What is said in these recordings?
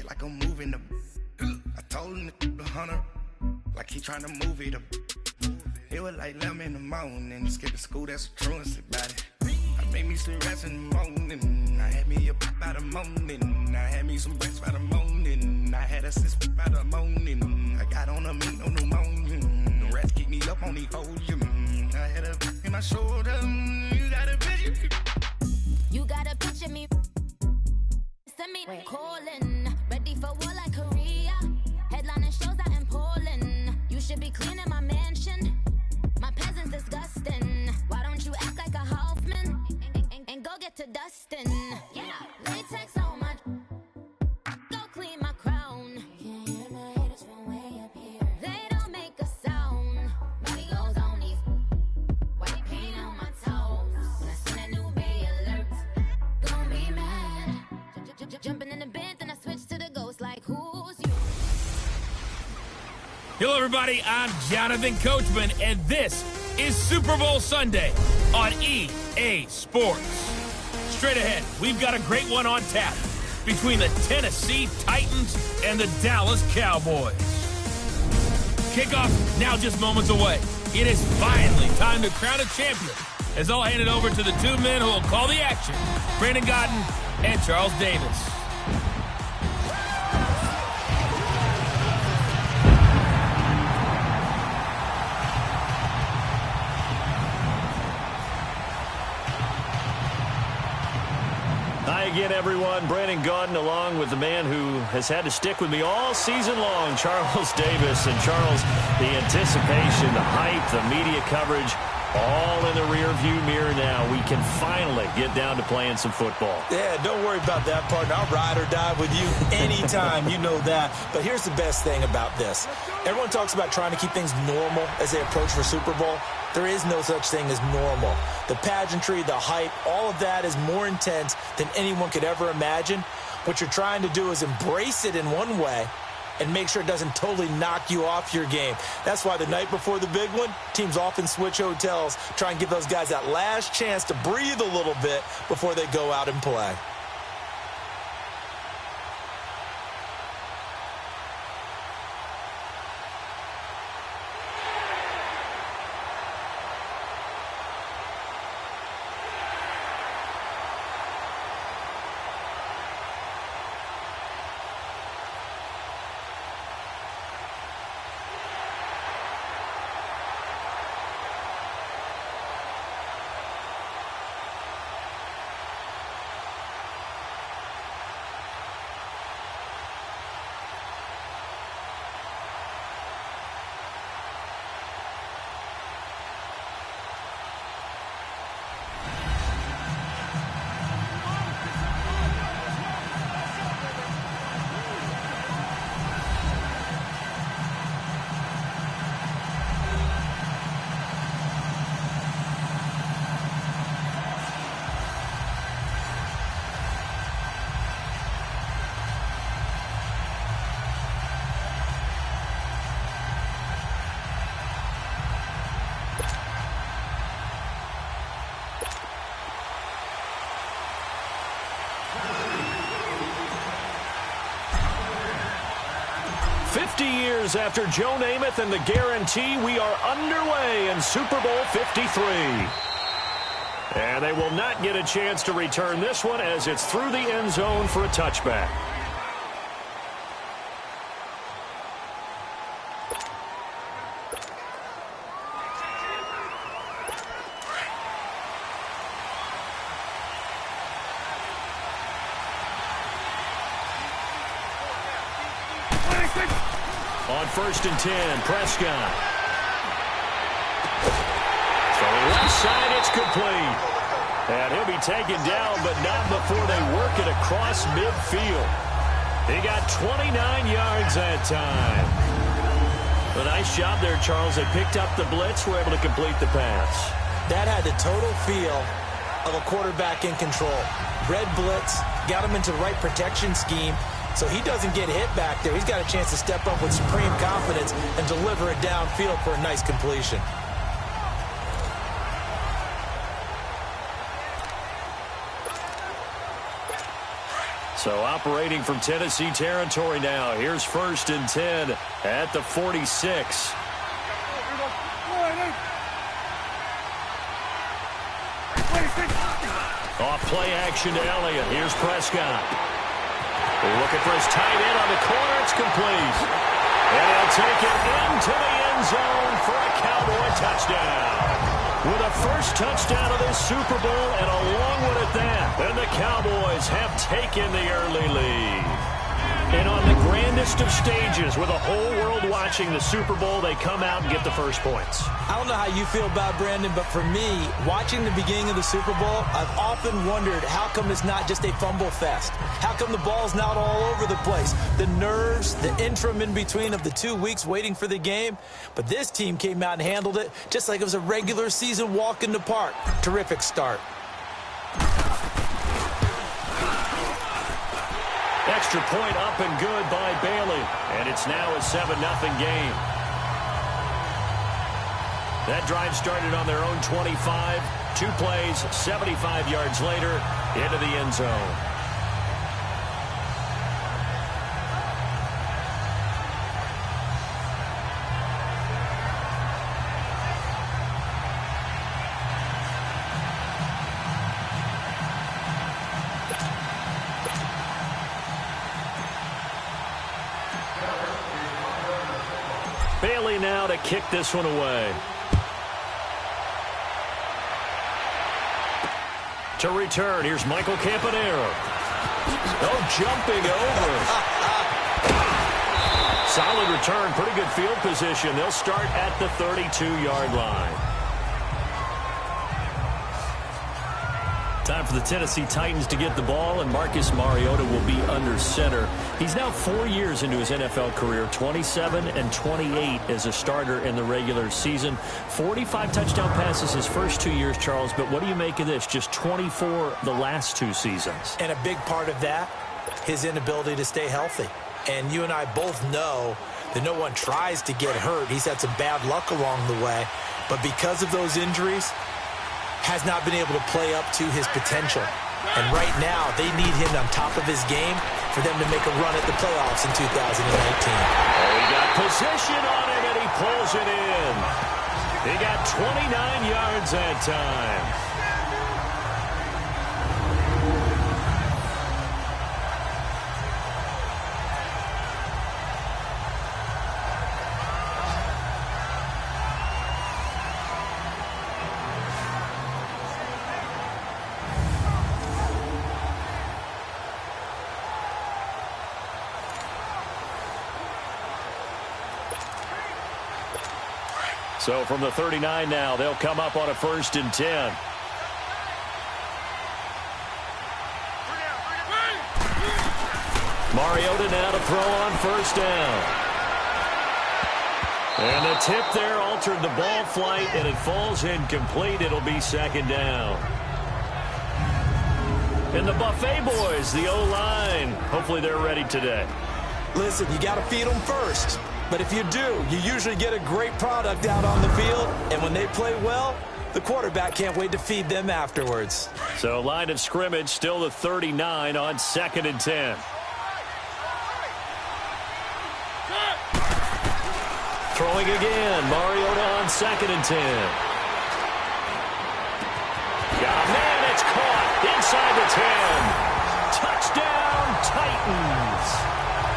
like I'm moving the. I told him to 100, like he trying to move it up. It was like 11 in the morning, skipping school, that's a truancy about it. I made me some rest in the morning, I had me a pop by the morning, I had me some breakfast by the morning, I had a sip by the morning, I got on a meat, no pneumonia, the rats keep me up on the podium, I had a in my shoulder, you got a picture. You got a picture me, send me calling, ready for war like Korea, headlining shows out in Poland, you should be cleaning my mansion. My peasant's disgusting. Why don't you act like a Hoffman and go get to Dustin? Yeah, latex on my. Go clean my crown. Can't hear my haters from way up here. They don't make a sound. Money goes on these. White paint on my toes. When I send a new Bay alert, gonna be mad. Jumping in the bed, then I switch to the ghost. Like who's you? Hello, everybody. I'm Jonathan Coachman, and this is Super Bowl Sunday on EA Sports. Straight ahead, we've got a great one on tap between the Tennessee Titans and the Dallas Cowboys. Kickoff now just moments away. It is finally time to crown a champion, as I'll hand it over to the two men who will call the action, Brandon Godden and Charles Davis. Hi again, everyone. Brandon Godden along with the man who has had to stick with me all season long, Charles Davis. And Charles, the anticipation, the hype, the media coverage, all in the rearview mirror now. We can finally get down to playing some football. Yeah, don't worry about that, partner. I'll ride or die with you anytime. You know that. But here's the best thing about this. Everyone talks about trying to keep things normal as they approach for Super Bowl. There is no such thing as normal. The pageantry, the hype, all of that is more intense than anyone could ever imagine. What you're trying to do is embrace it in one way and make sure it doesn't totally knock you off your game. That's why the night before the big one, teams often switch hotels, try and give those guys that last chance to breathe a little bit before they go out and play. Years after Joe Namath and the guarantee, we are underway in Super Bowl 53. And they will not get a chance to return this one as it's through the end zone for a touchback. On 1st and 10, Prescott. So left side, it's complete. And he'll be taken down, but not before they work it across midfield. He got 29 yards that time. A nice job there, Charles. They picked up the blitz, were able to complete the pass. That had the total feel of a quarterback in control. Red blitz, got him into the right protection scheme, so he doesn't get hit back there. He's got a chance to step up with supreme confidence and deliver it downfield for a nice completion. So operating from Tennessee territory now. Here's 1st and 10 at the 46. Off play action to Elliott. Here's Prescott. They're looking for his tight end on the corner. It's complete. And he'll take it into the end zone for a Cowboy touchdown. With a first touchdown of this Super Bowl and a long one at that. And the Cowboys have taken the early lead. And on the grandest of stages, with a whole world watching the Super Bowl, they come out and get the first points. I don't know how you feel about it, Brandon, but for me, watching the beginning of the Super Bowl, I've often wondered how come it's not just a fumble fest? How come the ball's not all over the place? The nerves, the interim in between of the 2 weeks waiting for the game. But this team came out and handled it just like it was a regular season walk in the park. Terrific start. Extra point up and good by Bailey. And it's now a 7-0 game. That drive started on their own 25. 2 plays, 75 yards later, into the end zone. Bailey now to kick this one away. To return, here's Michael Campanaro. Oh, jumping over. Solid return, pretty good field position. They'll start at the 32-yard line. Time for the Tennessee Titans to get the ball, and Marcus Mariota will be under center. He's now 4 years into his NFL career, 27 and 28 as a starter in the regular season. 45 touchdown passes his first 2 years, Charles, but what do you make of this? Just 24 the last 2 seasons. And a big part of that, his inability to stay healthy. And you and I both know that no one tries to get hurt. He's had some bad luck along the way. But because of those injuries, has not been able to play up to his potential. And right now, they need him on top of his game for them to make a run at the playoffs in 2019. Oh, he got position on him, and he pulls it in. He got 29 yards that time. So from the 39 now, they'll come up on a 1st and 10. Mariota now to throw on 1st down. And the tip there altered the ball flight, and it falls incomplete. It'll be 2nd down. And the Buffet boys, the O-line, hopefully they're ready today. Listen, you got to feed them first. But if you do, you usually get a great product out on the field. And when they play well, the quarterback can't wait to feed them afterwards. So line of scrimmage, still the 39 on 2nd and 10. Throwing again, Mariota on 2nd and 10. Got a man, it's caught inside the 10. Touchdown, Titans.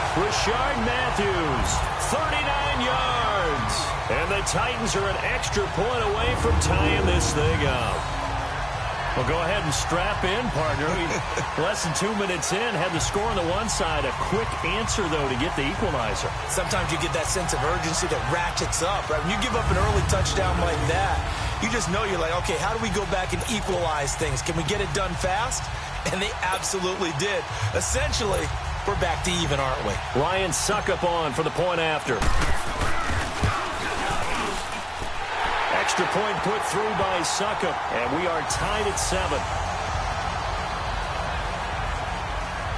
Rashard Matthews, 39 yards. And the Titans are an extra point away from tying this thing up. Well, go ahead and strap in, partner. Less than 2 minutes in, had the score on the one side. A quick answer, though, to get the equalizer. Sometimes you get that sense of urgency that ratchets up, right? When you give up an early touchdown like that, you just know you're like, okay, how do we go back and equalize things? Can we get it done fast? And they absolutely did. Essentially, we're back to even, aren't we? Ryan Suckup on for the point after. Extra point put through by Suckup, and we are tied at 7.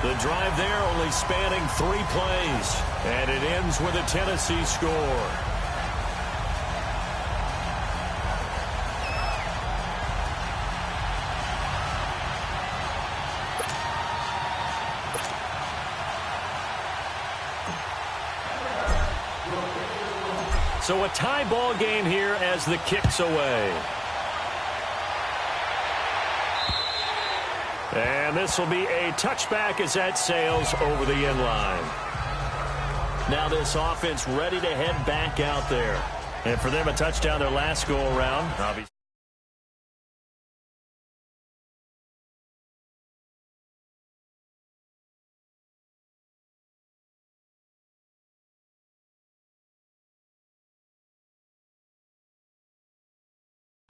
The drive there only spanning 3 plays, and it ends with a Tennessee score. So a tie ball game here as the kick's away. And this will be a touchback as that sails over the end line. Now this offense ready to head back out there. And for them, a touchdown their last go-around. Obviously.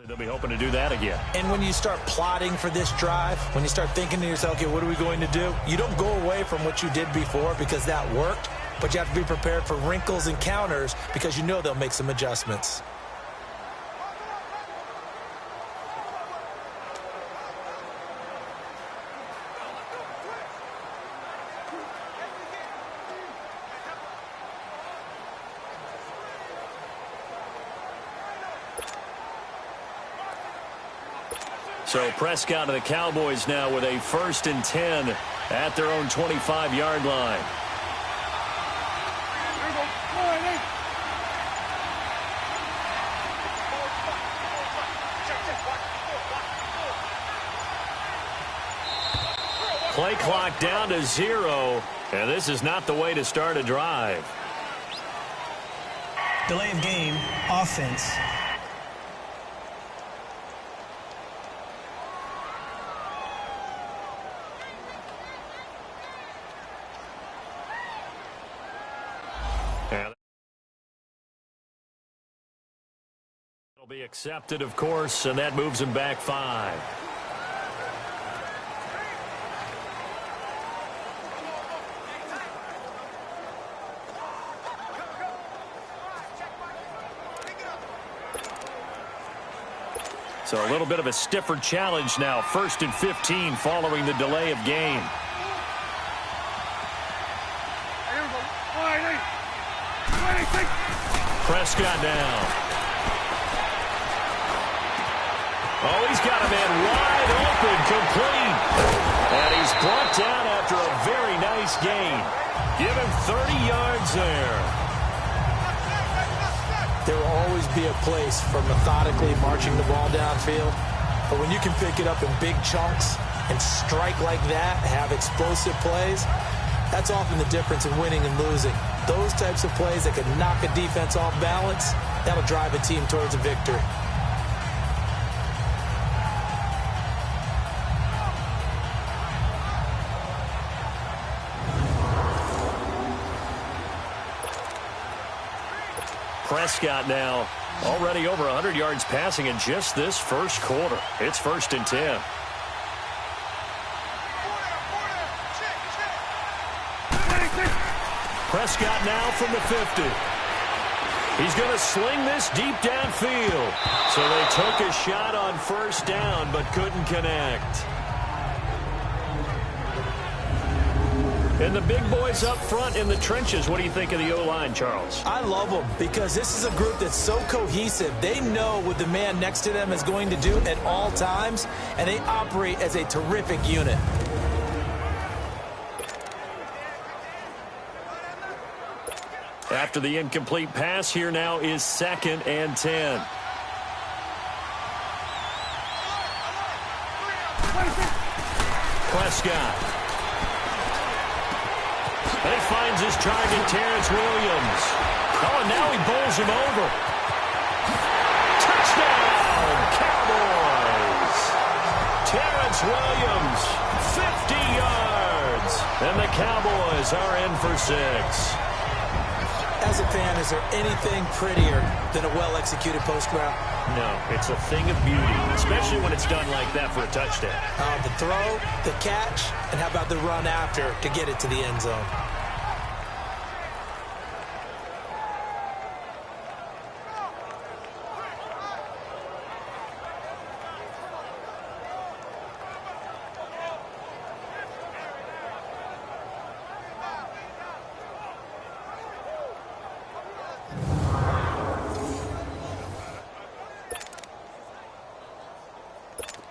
They'll be hoping to do that again. And when you start plotting for this drive, when you start thinking to yourself, okay, what are we going to do? You don't go away from what you did before because that worked, but you have to be prepared for wrinkles and counters because you know they'll make some adjustments. So Prescott and the Cowboys now with a 1st and 10 at their own 25-yard line. Play clock down to 0, and this is not the way to start a drive. Delay of game, offense. It'll be accepted, of course, and that moves him back 5. So a little bit of a stiffer challenge now. 1st and 15 following the delay of game. Prescott now. Oh, he's got a man wide open, complete. And he's brought down after a very nice gain. Give him 30 yards there. There will always be a place for methodically marching the ball downfield. But when you can pick it up in big chunks and strike like that, have explosive plays, that's often the difference in winning and losing. Those types of plays that can knock a defense off balance, that'll drive a team towards a victory. Prescott now already over 100 yards passing in just this first quarter. It's 1st and 10. Prescott now from the 50. He's going to sling this deep downfield. So they took a shot on 1st down but couldn't connect. And the big boys up front in the trenches. What do you think of the O-line, Charles? I love them because this is a group that's so cohesive. They know what the man next to them is going to do at all times, and they operate as a terrific unit. After the incomplete pass, here now is 2nd and 10. Prescott. And he finds his target, Terrence Williams. Oh, and now he bowls him over. Touchdown, Cowboys. Terrence Williams, 50 yards. And the Cowboys are in for 6. As a fan, is there anything prettier than a well-executed post route? No, it's a thing of beauty, especially when it's done like that for a touchdown. The throw, the catch, and how about the run after to get it to the end zone?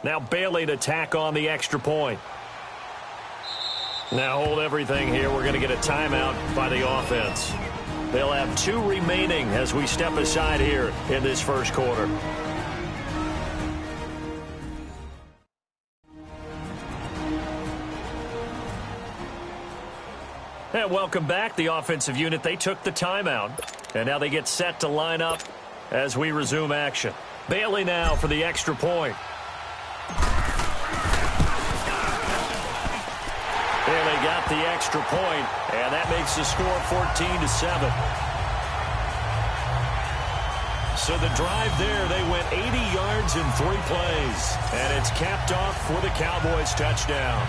Now Bailey to tack on the extra point. Now hold everything here. We're going to get a timeout by the offense. They'll have 2 remaining as we step aside here in this first quarter. And welcome back. The offensive unit, they took the timeout. And now they get set to line up as we resume action. Bailey now for the extra point. Bailey got the extra point, and that makes the score 14-7. So the drive there, they went 80 yards in 3 plays. And it's capped off for the Cowboys touchdown.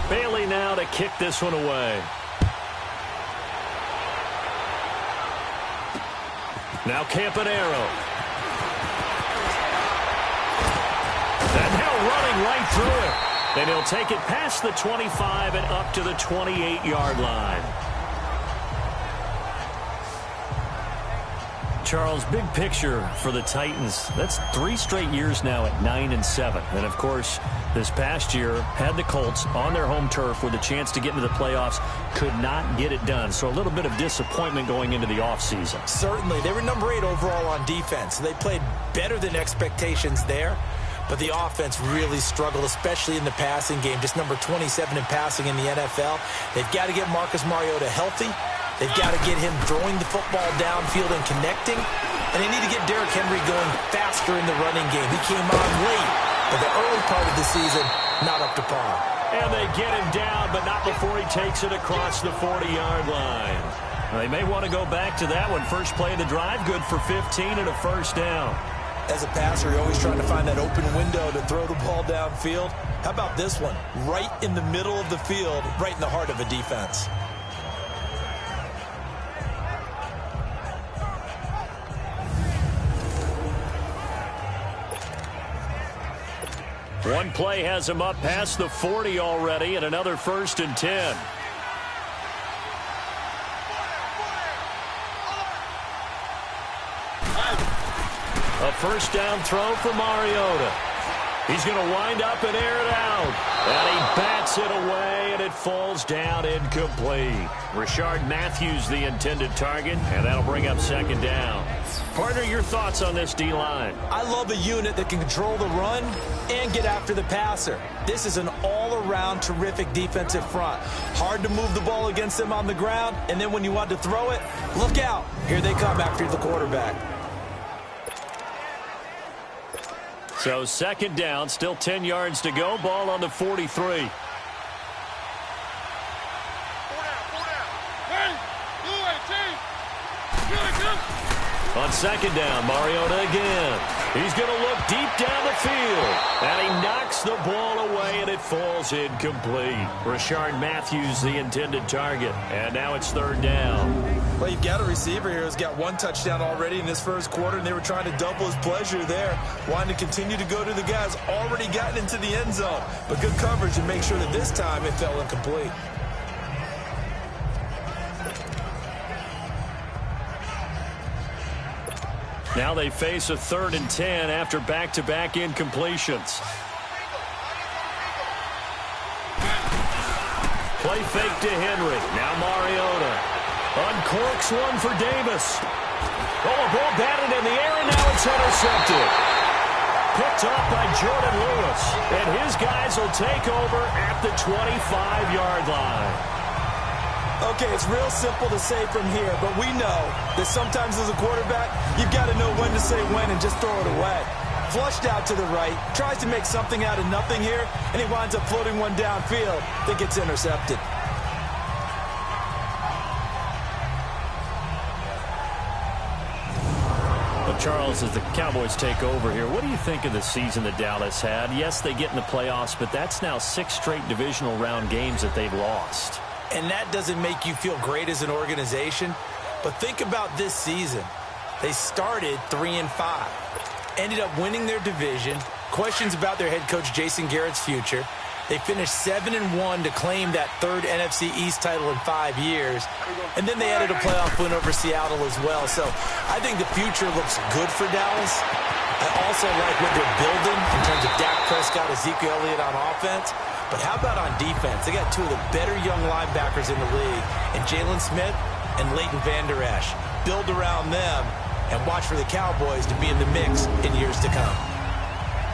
Bailey now to kick this one away. Now Campanero. And now running right through it. And he'll take it past the 25 and up to the 28-yard line. Charles, big picture for the Titans. That's 3 straight years now at 9-7. And, of course, this past year had the Colts on their home turf with a chance to get into the playoffs. Could not get it done. So a little bit of disappointment going into the offseason. Certainly. They were number 8 overall on defense. They played better than expectations there. But the offense really struggled, especially in the passing game. Just number 27 in passing in the NFL. They've got to get Marcus Mariota healthy. They've got to get him throwing the football downfield and connecting. And they need to get Derrick Henry going faster in the running game. He came on late, but the early part of the season, not up to par. And they get him down, but not before he takes it across the 40-yard line. They may want to go back to that one. First play of the drive, good for 15 and a first down. As a passer, you're always trying to find that open window to throw the ball downfield. How about this one? Right in the middle of the field, right in the heart of a defense. One play has him up past the 40 already, and another 1st and 10. A first down throw for Mariota. He's going to wind up and air it out. And he bats it away, and it falls down incomplete. Rashard Matthews, the intended target, and that'll bring up 2nd down. Partner, your thoughts on this D-line? I love a unit that can control the run and get after the passer. This is an all-around terrific defensive front. Hard to move the ball against them on the ground, and then when you want to throw it, look out. Here they come after the quarterback. So 2nd down, still 10 yards to go. Ball on the 43. On 2nd down, Mariota again. He's going to look deep down the field. And he knocks the ball away, and it falls incomplete. Rashard Matthews, the intended target. And now it's 3rd down. Well, you've got a receiver here who's got 1 touchdown already in this first quarter, and they were trying to double his pleasure there, wanting to continue to go to the guys already gotten into the end zone. But good coverage to make sure that this time it fell incomplete. Now they face a 3rd and 10 after back-to-back incompletions. Play fake to Henry. Now Mariota uncorks one for Davis. Oh, a ball batted in the air, and now it's intercepted. Picked up by Jordan Lewis. And his guys will take over at the 25-yard line. Okay, it's real simple to say from here, but we know that sometimes as a quarterback, you've got to know when to say when and just throw it away. Flushed out to the right, tries to make something out of nothing here, and he winds up floating one downfield that gets intercepted. Well, Charles, as the Cowboys take over here, what do you think of the season that Dallas had? Yes, they get in the playoffs, but that's now 6 straight divisional round games that they've lost. And that doesn't make you feel great as an organization. But think about this season. They started 3-5. Ended up winning their division. Questions about their head coach Jason Garrett's future. They finished 7-1 to claim that third NFC East title in 5 years. And then they added a playoff win over Seattle as well. So I think the future looks good for Dallas. I also like what they're building in terms of Dak Prescott, Ezekiel Elliott on offense. But how about on defense? They got two of the better young linebackers in the league, and Jalen Smith and Leighton Vander Esch. Build around them and watch for the Cowboys to be in the mix in years to come.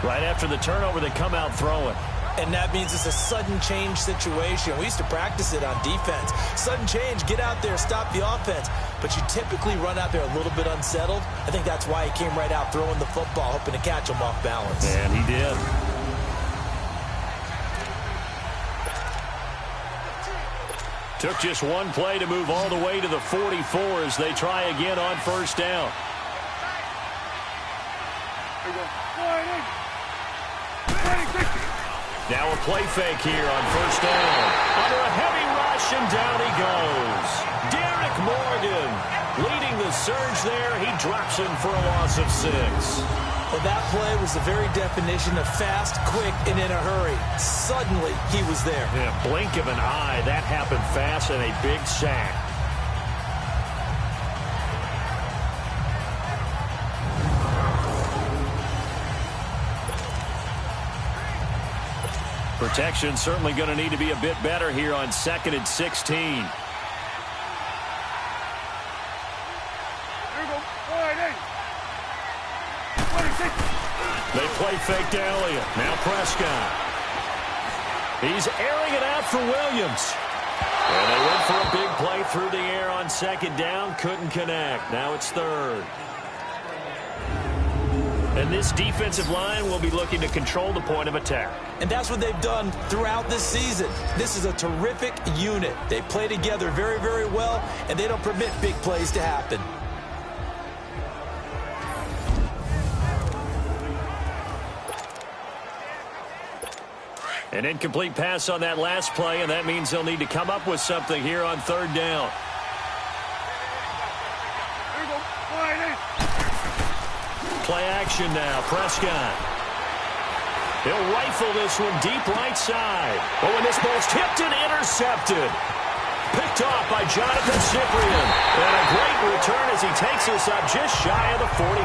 Right after the turnover, they come out throwing. And that means it's a sudden change situation. We used to practice it on defense. Sudden change, get out there, stop the offense. But you typically run out there a little bit unsettled. I think that's why he came right out throwing the football, hoping to catch him off balance. And he did. Took just one play to move all the way to the 44 as they try again on first down. Now a play fake here on first down. Under a heavy rush, and down he goes. Derek Morgan leading the surge there. He drops him for a loss of 6. Well, that play was the very definition of fast, quick, and in a hurry. Suddenly, he was there. In a blink of an eye, that happened fast, and a big sack. Protection certainly going to need to be a bit better here on 2nd and 16. They play fake to Elliott. Now Prescott. He's airing it out for Williams. And they went for a big play through the air on 2nd down. Couldn't connect. Now it's 3rd. And this defensive line will be looking to control the point of attack. And that's what they've done throughout this season. This is a terrific unit. They play together very, very well, and they don't permit big plays to happen. An incomplete pass on that last play, and that means they'll need to come up with something here on 3rd down. Play action now. Prescott. He'll rifle this one deep right side. Oh, and this ball's tipped and intercepted. Picked off by Jonathan Cyprien. And a great return as he takes us up just shy of the 45.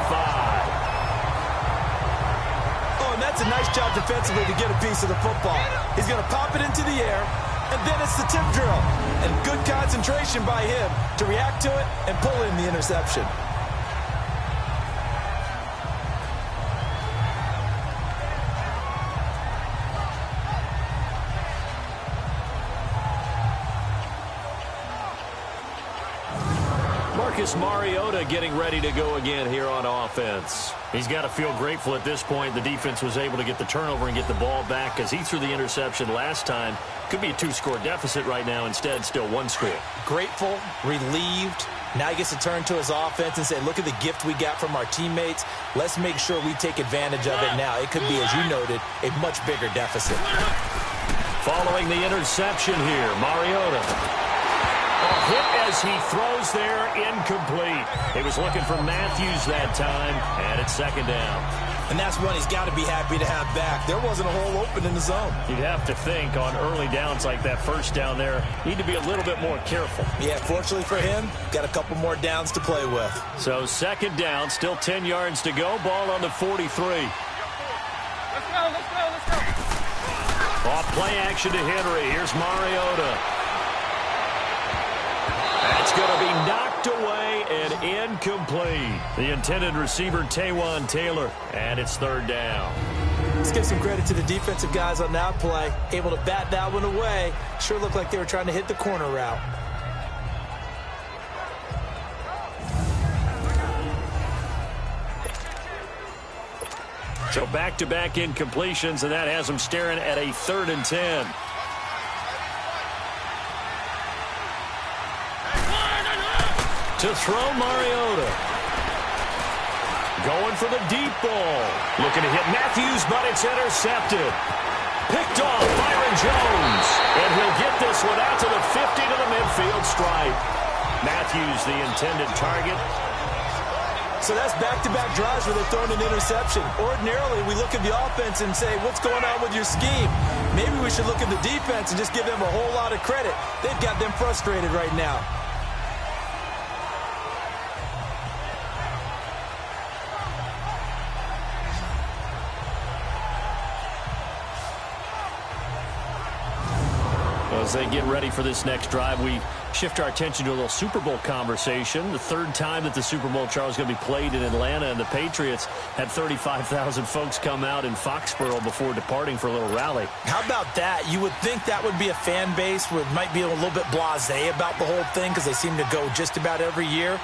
Oh, and that's a nice job defensively to get a piece of the football. He's going to pop it into the air, and then it's the tip drill. And good concentration by him to react to it and pull in the interception. Mariota getting ready to go again here on offense. He's got to feel grateful at this point the defense was able to get the turnover and get the ball back because he threw the interception last time. Could be a 2-score deficit right now. Instead, still 1 score. Grateful, relieved. Now he gets to turn to his offense and say, look at the gift we got from our teammates. Let's make sure we take advantage of it now. It could be, as you noted, a much bigger deficit. Following the interception here, Mariota. A hit as he throws there, incomplete. He was looking for Matthews that time, and it's 2nd down. And that's one he's got to be happy to have back. There wasn't a hole open in the zone. You'd have to think on early downs like that first down there, need to be a little bit more careful. Yeah, fortunately for him, got a couple more downs to play with. So 2nd down, still 10 yards to go. Ball on the 43. Let's go. Off play action to Henry. Here's Mariota. That's going to be knocked away and incomplete. The intended receiver, Taywan Taylor, and it's 3rd down. Let's give some credit to the defensive guys on that play. Able to bat that one away. Sure looked like they were trying to hit the corner route. So back-to-back incompletions, and that has them staring at a 3rd and 10. To throw Mariota. Going for the deep ball. Looking to hit Matthews, but it's intercepted. Picked off Byron Jones. And he'll get this one out to the 50 to the midfield stripe. Matthews, the intended target. So that's back-to-back drives where they're throwing an interception. Ordinarily, we look at the offense and say, what's going on with your scheme? Maybe we should look at the defense and just give them a whole lot of credit. They've got them frustrated right now. As they get ready for this next drive, we shift our attention to a little Super Bowl conversation. The third time that the Super Bowl, Charles, is going to be played in Atlanta, and the Patriots had 35,000 folks come out in Foxborough before departing for a little rally. How about that? You would think that would be a fan base where it might be a little bit blasé about the whole thing because they seem to go just about every year.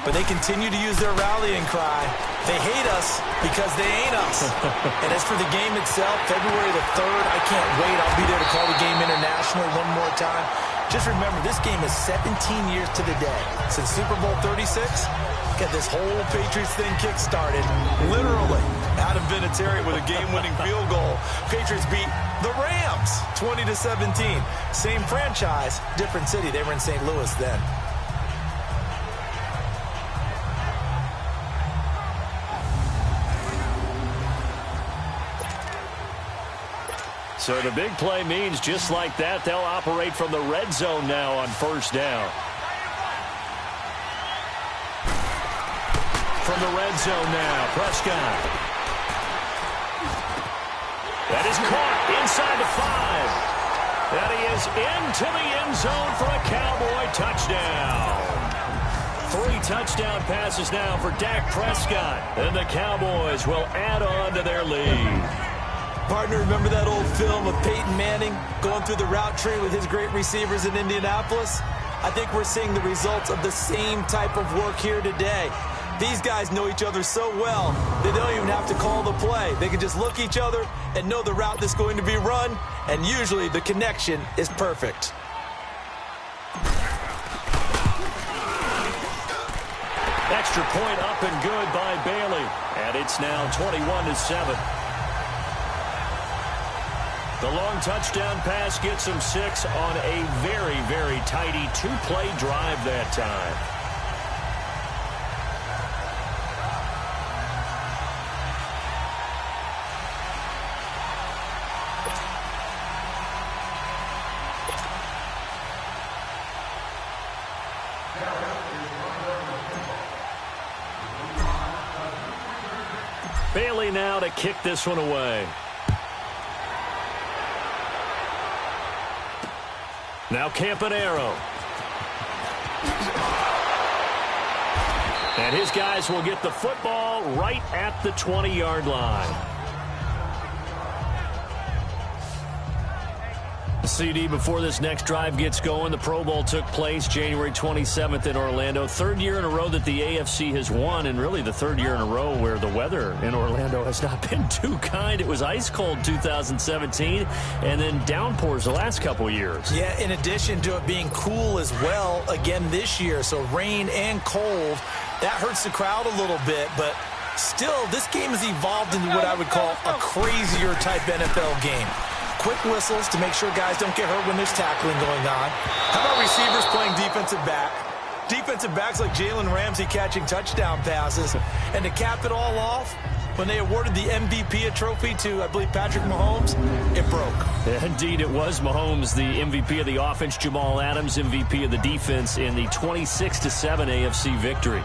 But they continue to use their rallying cry. They hate us because they ain't us. And as for the game itself, February the 3rd, I can't wait. I'll be there to call the game internationally one more time. Just remember, this game is 17 years to the day since Super Bowl 36. Get this whole Patriots thing kick-started, literally, out of Vinatieri with a game-winning field goal. Patriots beat the Rams 20-17. Same franchise, different city. They were in St. Louis then. So the big play means just like that, they'll operate from the red zone now on first down. From the red zone now, Prescott. That is caught inside the 5. That he is into the end zone for a Cowboy touchdown. 3 touchdown passes now for Dak Prescott. And the Cowboys will add on to their lead. Partner, remember that old film of Peyton Manning going through the route tree with his great receivers in Indianapolis? I think we're seeing the results of the same type of work here today. These guys know each other so well, they don't even have to call the play. They can just look each other and know the route that's going to be run, and usually the connection is perfect. Extra point up and good by Bailey. And it's now 21-7. The long touchdown pass gets him 6 on a very, very tidy 2-play drive that time. Bailey now to kick this one away. Now Campanaro. And his guys will get the football right at the 20-yard line. CD before this next drive gets going. The Pro Bowl took place January 27th in Orlando. 3rd year in a row that the AFC has won, and really the 3rd year in a row where the weather in Orlando has not been too kind. It was ice cold 2017, and then downpours the last couple years. Yeah, in addition to it being cool as well again this year, so rain and cold, that hurts the crowd a little bit, but still, this game has evolved into what I would call a crazier type NFL game. Quick whistles to make sure guys don't get hurt when there's tackling going on. How about receivers playing defensive back? Defensive backs like Jalen Ramsey catching touchdown passes. And to cap it all off, when they awarded the MVP trophy to, I believe, Patrick Mahomes, it broke. Indeed, it was Mahomes, the MVP of the offense. Jamal Adams, MVP of the defense in the 26-7 AFC victory.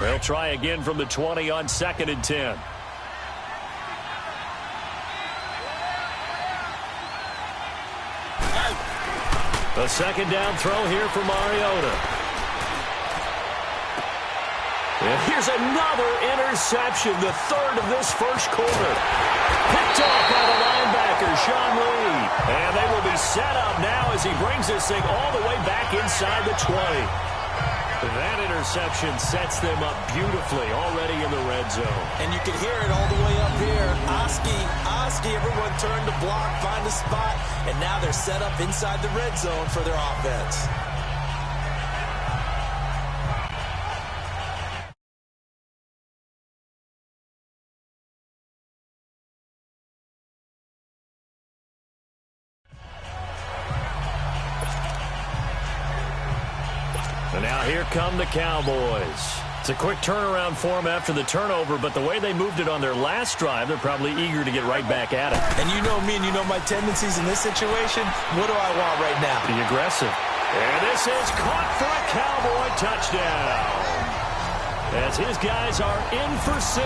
They'll try again from the 20 on 2nd and 10. A 2nd down throw here for Mariota. And here's another interception, the 3rd of this first quarter. Picked off by the linebacker, Sean Lee. And they will be set up now as he brings this thing all the way back inside the 20. That interception sets them up beautifully already in the red zone. And you can hear it all the way up here. Oski, everyone turned to block, find a spot, and now they're set up inside the red zone for their offense. And now here come the Cowboys. It's a quick turnaround for them after the turnover, but the way they moved it on their last drive, they're probably eager to get right back at it. And you know me and you know my tendencies in this situation. What do I want right now? Be aggressive. And this is caught for a Cowboy touchdown. As his guys are in for 6,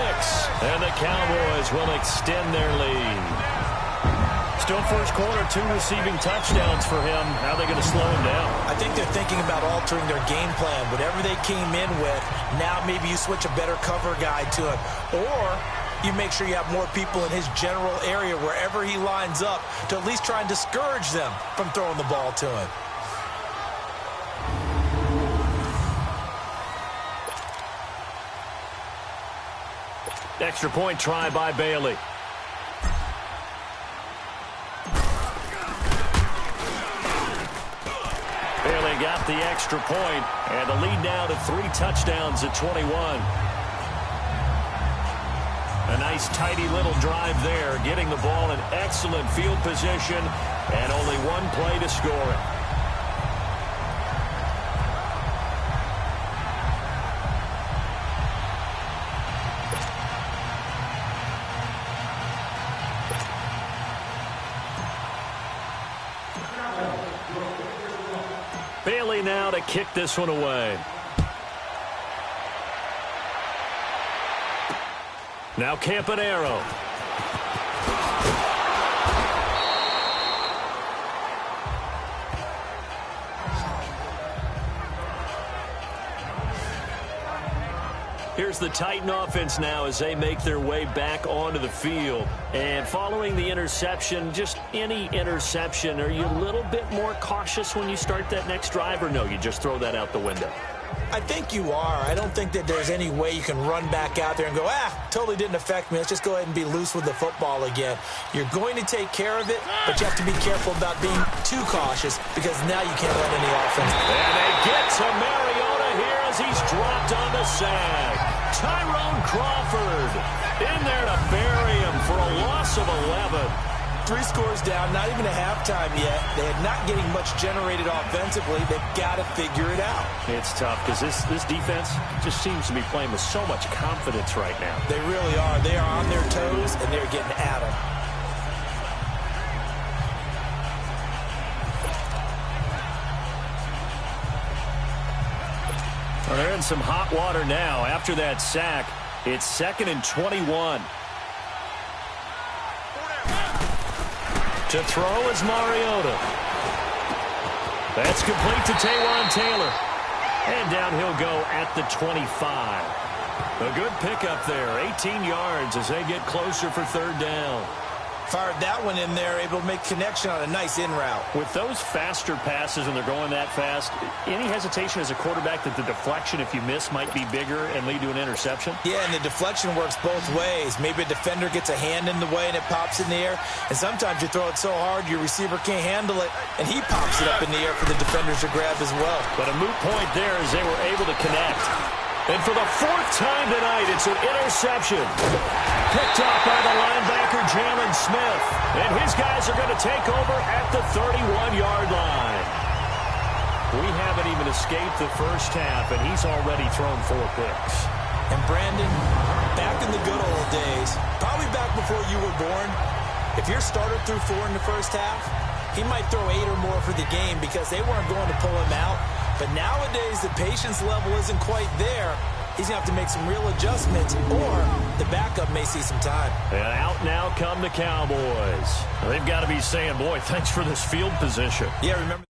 and the Cowboys will extend their lead. Still first quarter, 2 receiving touchdowns for him. How are they going to slow him down? I think they're thinking about altering their game plan. Whatever they came in with, now maybe you switch a better cover guy to him. Or you make sure you have more people in his general area wherever he lines up to at least try and discourage them from throwing the ball to him. Extra point try by Bailey. Bailey got the extra point, and the lead now to 3 touchdowns at 21. A nice, tidy little drive there, getting the ball in excellent field position, and only 1 play to score it. Bailey now to kick this one away. Now Campanaro. Here's the Titan offense now as they make their way back onto the field. And following the interception, just any interception, are you a little bit more cautious when you start that next drive, or no, you just throw that out the window? I think you are. I don't think that there's any way you can run back out there and go, totally didn't affect me. Let's just go ahead and be loose with the football again. You're going to take care of it, but you have to be careful about being too cautious because now you can't let any offense. And they get to Mariota here as he's dropped on the sack. Tyrone Crawford in there to bury him for a loss of 11. 3 scores down, not even a halftime yet. They are not getting much generated offensively. They've got to figure it out. It's tough because this defense just seems to be playing with so much confidence right now. They really are. They are on their toes, and they're getting at them. Well, they're in some hot water now. After that sack, it's 2nd and 21. To throw is Mariota. That's complete to Taywan Taylor. And down he'll go at the 25. A good pickup there. 18 yards as they get closer for 3rd down. Fired that one in there, able to make connection on a nice in route. With those faster passes and they're going that fast, any hesitation as a quarterback that the deflection, if you miss, might be bigger and lead to an interception? Yeah, and the deflection works both ways. Maybe a defender gets a hand in the way and it pops in the air. And sometimes you throw it so hard your receiver can't handle it, and he pops it up in the air for the defenders to grab as well. But a moot point there as they were able to connect. And for the 4th time tonight, it's an interception. Picked off by the linebacker, Jalen Smith. And his guys are going to take over at the 31-yard line. We haven't even escaped the first half, and he's already thrown 4 picks. And Brandon, back in the good old days, probably back before you were born, if your starter threw 4 in the first half, he might throw 8 or more for the game because they weren't going to pull him out. But nowadays, the patience level isn't quite there. He's going to have to make some real adjustments, or the backup may see some time. And out now come the Cowboys. They've got to be saying, boy, thanks for this field position. Yeah, remember.